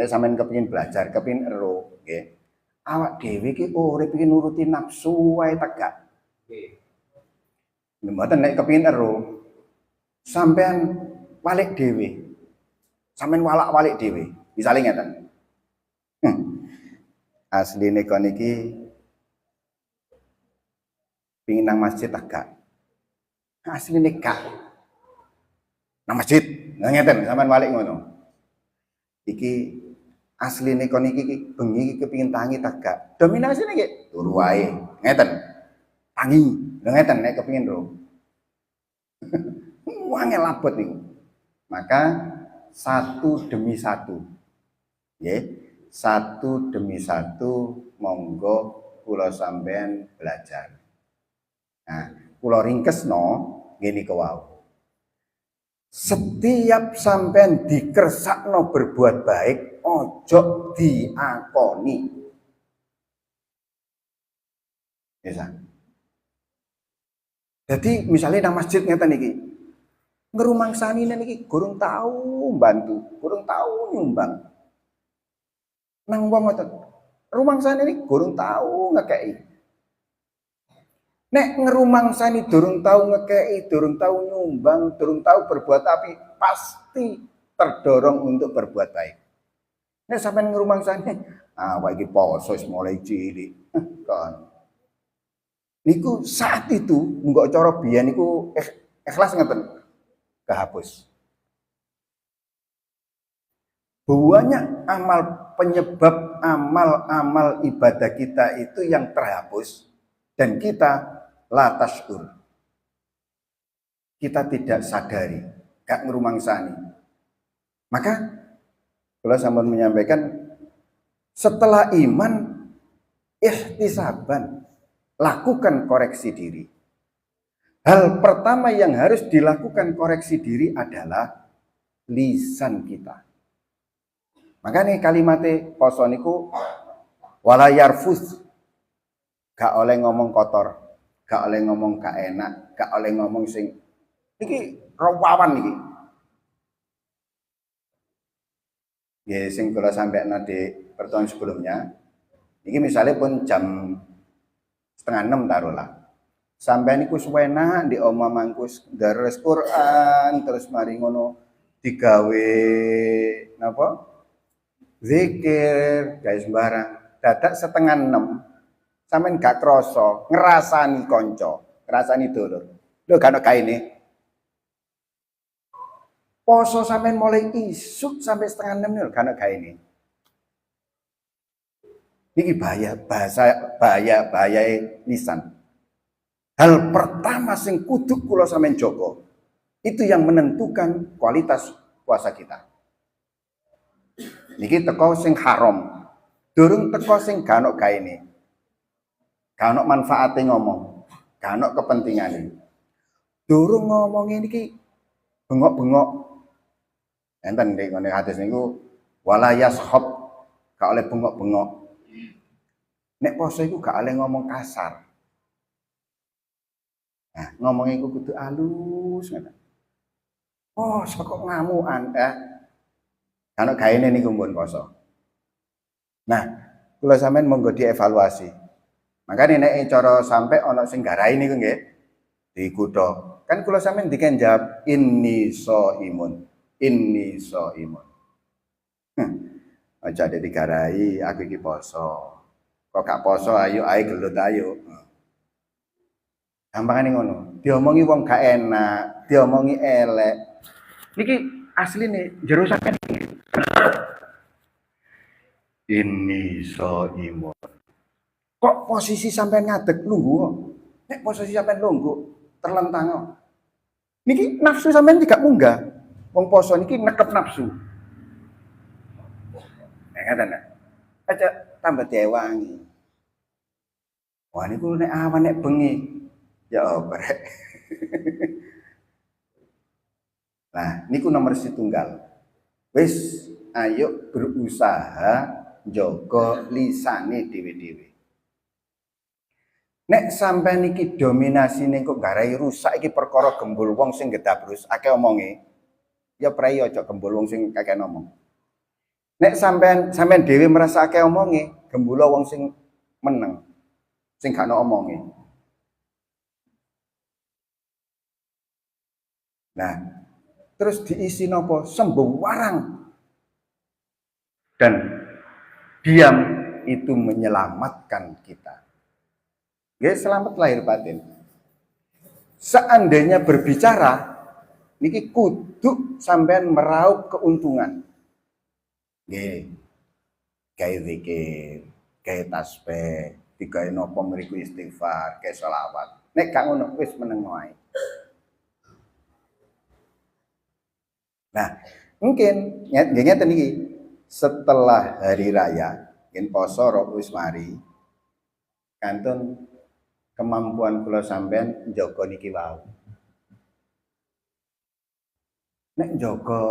Nek sampean kepengin belajar, kepengin ero, nggih. Awak dhewe iki urip iki nuruti nafsu wae tegak. Nggih. Mboten nek kepengin ero, sampean walik dhewe. Sampean walak-walik dhewe. Misale ngeten. Asline kon iki pengin nang masjid tegak. Asline gak. Nang masjid, ngeten sampean walik ngono. Iki asline kon iki bengi iki kepengin tangi tegak. Dominasine nggih turu wae. Ngeten. Tangi. Lha ngeten nek kepengin ro. Wangel labot niku. Maka satu demi satu. Nggih, satu demi satu monggo kula sampean belajar. Nah, kula ringkesno ngene niku wau. Setiap sampean dikersakno berbuat baik, ojo diakoni. Bisa. Jadi misalnya nang masjid ngeten iki, ngerumangsani niki gurung tahu bantu, gurung tahu nyumbang. Nang wong ngoten, rumangsane niki gurung tahu ngekeki. Nek ngerumangsani durung tahu ngekeki, durung tahu nyumbang, durung tahu berbuat api, pasti terdorong untuk berbuat baik. Nek sampean ngerumangsani, awak iki poso wis mulai cilik. Kon. Niku saat itu enggak cara biyen niku ikhlas ngeten. Kehapus. Banyak penyebab amal-amal ibadah kita itu yang terhapus dan kita la tashkur. Kita tidak sadari, gak ngerumangsani. Maka kalau sampean menyampaikan setelah iman ihtisaban, lakukan koreksi diri. Hal pertama yang harus dilakukan koreksi diri adalah lisan kita. Makanya kalimatnya poso niku wala yarfus, gak oleh ngomong kotor, gak oleh ngomong gak enak, gak oleh ngomong sing iki rawawan iki. Ya sing kula sampaikan di pertemuan sebelumnya, iki misalnya pun jam 5:30 taruhlah. Sampai niku suwena di oma mangkus dares Quran terus mari ngono digawe napa? Zikir, guys sembarang. Dadak 5:30 sampean gak krasa ngrasani kanca, ngrasani dulur. Lho gak ono kaine. Poso sampean mulai isuk sampai 5:30 lho gak ono kaine. Niki bahaya lisan. Hal pertama sing kudu kula sampean jaga. Itu yang menentukan kualitas puasa kita. Niki teko sing haram. Durung teko sing gak ono gaene. Gak ono manfaate ngomong, gak ono kepentingane. Durung ngomong niki bengok-bengok. Enten nek ngene hadis niku wala yashab, gak oleh bengok-bengok. Nek poso iku gak oleh ngomong kasar. Nah, ngomongnya iku kudu halus ngoten. Oh, kok ngamukan Kalau gaene niku mbon poso. Nah, kula sampean monggo dievaluasi. Makane nek cara sampe ana sing garai niku nggih dikutho. Kan kula sampean diken jawab inni shaimun. Inni shaimun. Aja dadi garai aku iki poso. Kok gak poso ayo gelut ayo. Gampangane ngono. Diomongi wong gak enak, diomongi elek. Niki asline jero sampean ini shaimun. Kok posisi sampean ngadeg lungguh kok? Nek posisi sampean lungguh, terlentang. Niki nafsu sampean tidak munggah. Wong poso niki nekep nafsu. Ngaten nek. Aja tambah diewangi. Wah niku nek awan nek bengi ya oprek. Nah, niku nomor setunggal. Wis ayo berusaha njaga lisane dhewe-dhewe. Nek sampai niki dominasine kok garai rusak iki perkara gembul wong sing gedabrus akeh omonge. Ya prei aja gembul wong sing kakek ngomong. Nek sampean dhewe merasa akeh omonge, gembula wong sing meneng. Sing gak ono omonge. Nah, terus diisi nopo? Sembung warang. Dan diam itu menyelamatkan kita. Nggih, selamat lahir batin. Seandainya berbicara, niki kudu sampean meraup keuntungan. Nggih. Gawe zikir, gawe tasbih, digawe napa mriku istighfar, gawe selawat. Nek gak ngono wis meneng wae. Nah, mungkin ngeten iki setelah hari raya, mungkin poso rok wis mari. Kantun kemampuan kula sampean njaga niki wau. Nek njaga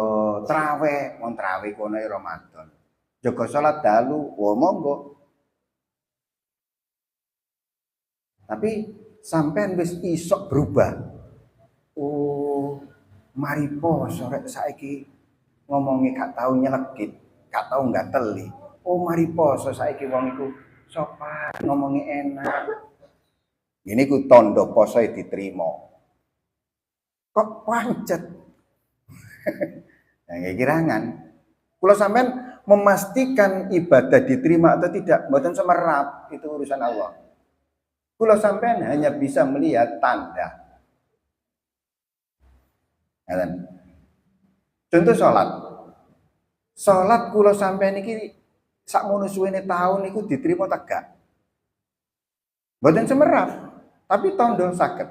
traweh, wong traweh kono Ramadan. Jaga salat dalu, oh monggo. Tapi sampean wis isok berubah. Oh, mari poso rek saiki ngomongi gak tau nyelekit, gak tau gateli. Oh, mari poso saiki wong iku sopan, ngomongi enak. Ini ku tondo poso diterima. Kok pancet? Nah, kirangan. Kalau sampean memastikan ibadah diterima atau tidak, mboten semerap, itu urusan Allah. Kalau sampean hanya bisa melihat tanda. Contoh sholat. Sholat kula sampean iki sakmono suwene tahun niku diterima tegak. Mboten semerap, tapi tondo saged.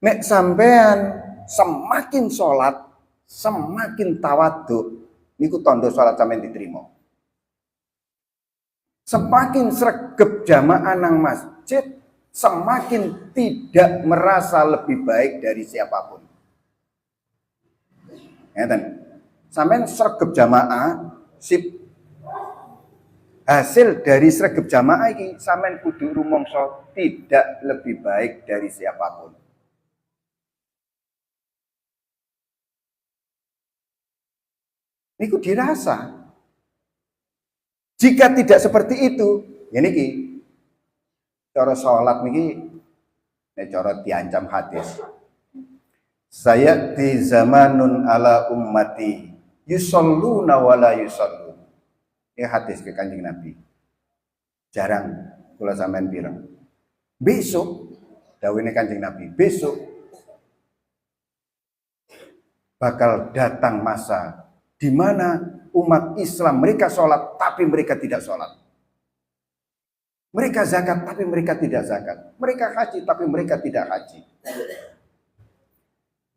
Nek sampean semakin sholat, semakin tawadhu, niku tondo sholat sampean diterima. Semakin sregep jamaah nang masjid, semakin tidak merasa lebih baik dari siapapun. Ngeten. Sampean sregep jamaah, sip. Hasil dari sregep jamaah iki sampean kudu rumangsa tidak lebih baik dari siapapun. Niku dirasa. Jika tidak seperti itu, ya niki cara salat niki nek cara diancam hadis. Saya di zamanun ala ummati yusalluna wa la yusallun. Ini hadis ke Kanjeng Nabi. Jarang kula sampean pireng. Besok dawuhne Kanjeng Nabi, besok bakal datang masa di mana umat Islam mereka sholat tapi mereka tidak sholat. Mereka zakat tapi mereka tidak zakat. Mereka haji tapi mereka tidak haji.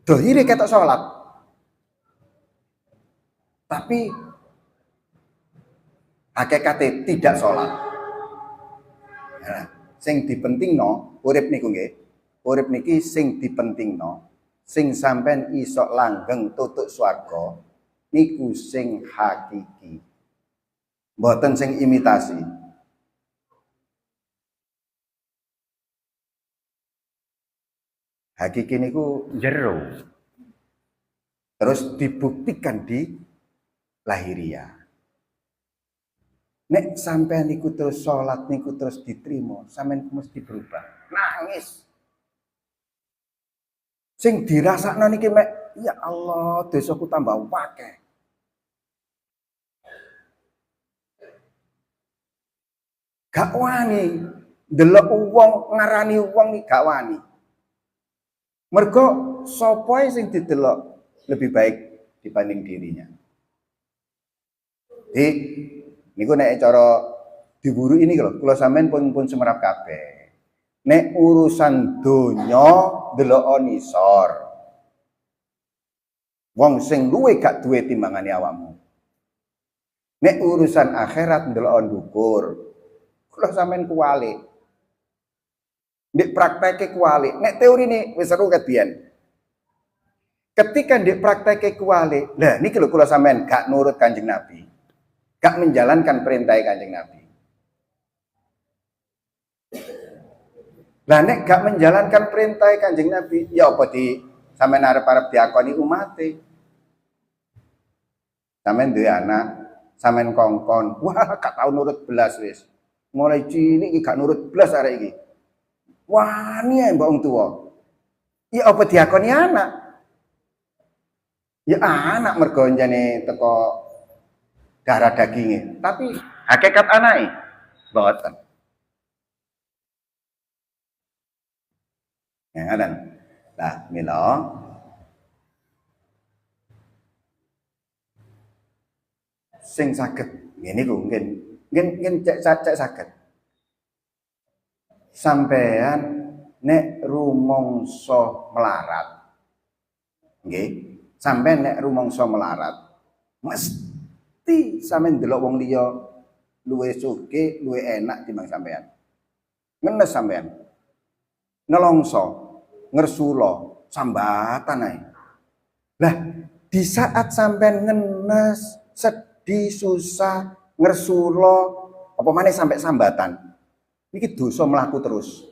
Dohire ketok sholat. Tapi hakikate tidak sholat. Nah, sing dipentingno urip niku nggih. Urip niki sing dipentingno, sing sampean iso langgeng tutuk swarga niku sing hakiki. Mboten sing imitasi. Hakiki niku jero. Terus dibuktikan di lahiriah. Nek sampean niku terus sholat niku terus diterima, sampean mesti berubah. Nangis. Sing dirasakno niki mek, ya Allah, dosaku tambah akeh. Gak wani ndelok wong ngarani wong iki gak wani. Mergo sapa sing didelok lebih baik dibanding dirinya. Niku nek cara diburu ini lho, kula sampean pun semerap kabeh. Nek urusan donya ndelok nisor. Wong sing luwe gak duwe timbangane awakmu. Nek urusan akhirat ndelok ndukur. Kula sampean kuwalik. Nek prakteke kuwalik, nek teorine wis seru kebiyen. Ketika ndek prakteke kuwalik, lah niki lho kula sampean gak nurut Kanjeng Nabi. Gak menjalankan perintah Kanjeng Nabi. Lah nek gak menjalankan perintah Kanjeng Nabi, ya apa di sampean arep-arep diakoni umate. Sampeyan duwe anak, sampeyan kongkon, wah gak tau nurut belas wis. Mulai cilik iki gak nurut belas arek iki. Wani ae mbok wong tuwa. Ya apa diakoni anak? Ya anak mergo njane teko darah dagingnya, tapi hakikat anake mboten. Ya ngaten. Lah mila sing saged ngene ku ngen cek saged. Sampean nek rumangsa melarat. Nggih, sampean nek rumangsa melarat, mesti sampean delok wong liya luwih sugih, luwih enak timbang sampean. Ngenes sampean. Nelongso, ngersula, sambatan ae. Lah, di saat sampean ngenes, sedih, susah, ngersula, apa maneh sampai sambatan. Iki dosa mlaku terus.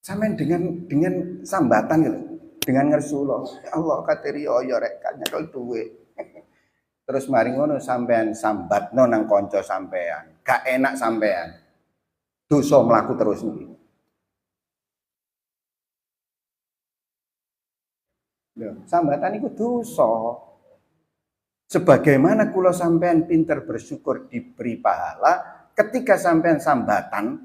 Sampean dengan sambatan gitu, dengan ngersula. Ya Allah kateri ya rek kan nyekel duwe. Terus mari ngono sampean sambatno nang kanca sampean. Gak enak sampean. Dosa mlaku terus niki. Sambatan itu dosa. Sebagaimana kula sampean pinter bersyukur diberi pahala, ketika sampean sambatan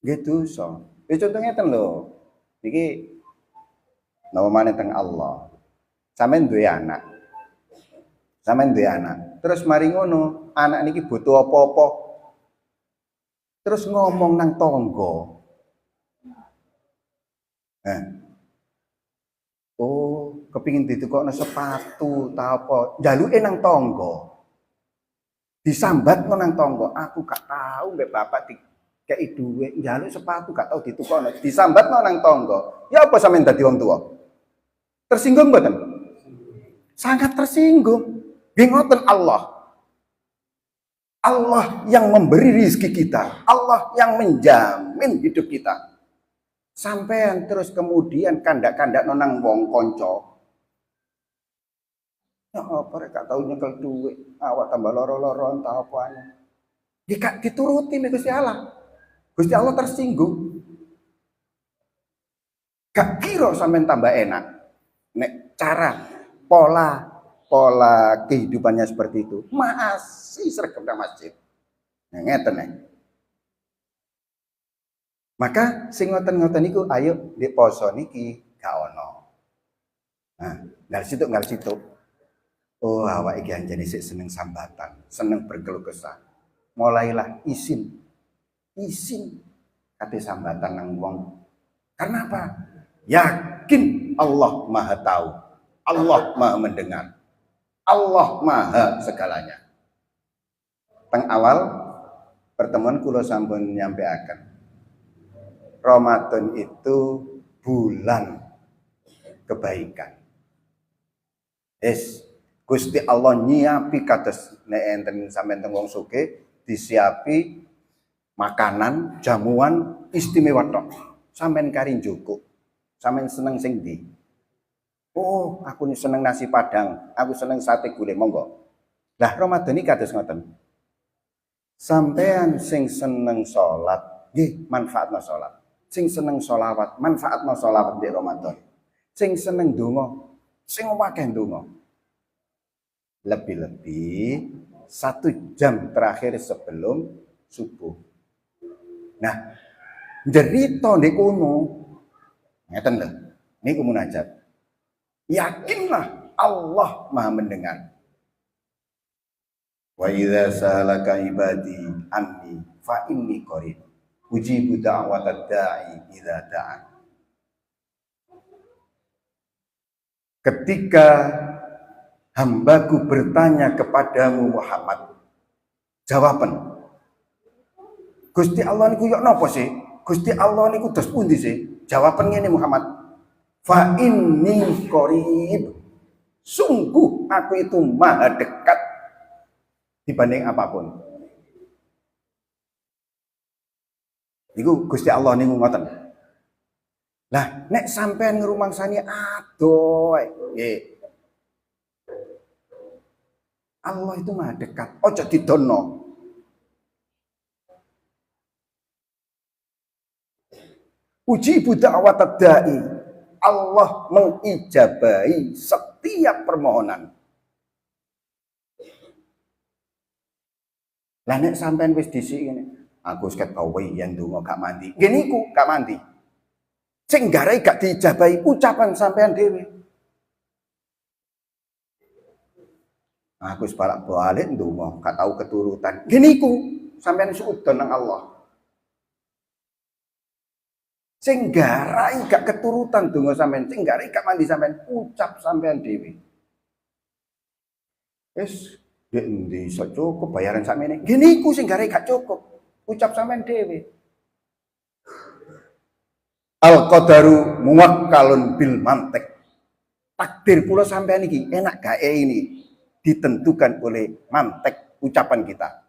nggih dosa. Ya contohnya ten lho. Niki napa maneh teng Allah. Sampeyan duwe anak. Sampeyan duwe anak. Terus mari ngono, anak niki butuh apa-apa. Terus ngomong nang tangga. Oh, kepingin ditukokno sepatu ta apa, njaluke nang tangga. Disambatno nang tangga, aku gak tahu mbek bapak dikeki dhuwit, njaluk sepatu gak tahu ditukokno. Disambatno nang tangga. Ya apa sampean dadi wong tuwa? Tersinggung mboten? Sangat tersinggung. Nggih ngoten Allah. Allah yang memberi rezeki kita, Allah yang menjamin hidup kita. Sampean terus kemudian kandak-kandak nonang wong konco. Ya apa rek gak tau nyekel duit, awak tambah loro-loro entah apane. Ya gak dituruti nek Gusti Allah. Gusti Allah tersinggung. Gak kira sampean tambah enak. Nek cara pola kehidupannya seperti itu, masih sregep nang masjid. Nah, ngeten nek. Maka sing ngoten-ngoten niku ayo di poso niki gak ono. Nah, ngal situ. Oh, awak iki anjene sik seneng sambatan, seneng berkeluh kesah. Mulailah isin kate sambatan nang wong. Karena apa? Yakin Allah Maha tahu. Allah Maha mendengar. Allah Maha segalanya. Teng awal pertemuan kula sampun nyampeaken. Ramadan itu bulan kebaikan. Gusti Allah nyiapi kados nek enten sampeyan teng wong sugih disiapi makanan, jamuan istimewa tok. Sampeyan kari njukuk. Sampeyan seneng sing ndi? Oh, aku nih seneng nasi padang, aku seneng sate gulai, monggo. Lah Ramadan iki kados ngoten. Sampeyan sing seneng salat, nggih manfaatna salat. Sing seneng sholawat, manfaatna sholawat di Ramadan. Sing seneng donga, sing akeh donga. Lebih-lebih 1 jam terakhir sebelum subuh. Nah, nderita ndek kono. Ngeten lho. Niku munajat. Yakinlah Allah Maha mendengar. Wa idza sa'alaka ibadi anni fa inni qarib. Ujibu da'watad da'i idza da'an. Ketika hambaku bertanya kepadamu Muhammad, jawaban. Gusti Allah niku yo napa sih? Gusti Allah niku dos pundi sih? Jawaban ngene Muhammad. Fa inni qarib. Sungguh aku itu maha dekat dibanding apapun. Iku Gusti Allah niku ngoten. Lah nek sampean ngrumangsani adoh nggih. Allah itu maha dekat. Ojo didono. Ujibu da'wat da'i. Allah mengijabahi setiap permohonan. Lah nek sampean wis dhisik ngene, aku wis ketahui yen donga gak mandi. Ngene iku gak mandi. Sing garai gak diijabahi ucapan sampean dhewe. Aku wis balik ndonga gak tau keturutan. Ngene iku sampean suudon nang Allah. Sing garai gak keturutan donga sampean, sing garai gak mandi sampean ucap sampean dhewe. Wis dek endi iso cukup bayaran sakmene. Ngene iku sing garai gak cukup. Ucap sampean dhewe. Al-qadaru muwakkalun bil mantek. Takdir pula sampean iki enak gae ini ditentukan oleh mantek ucapan kita.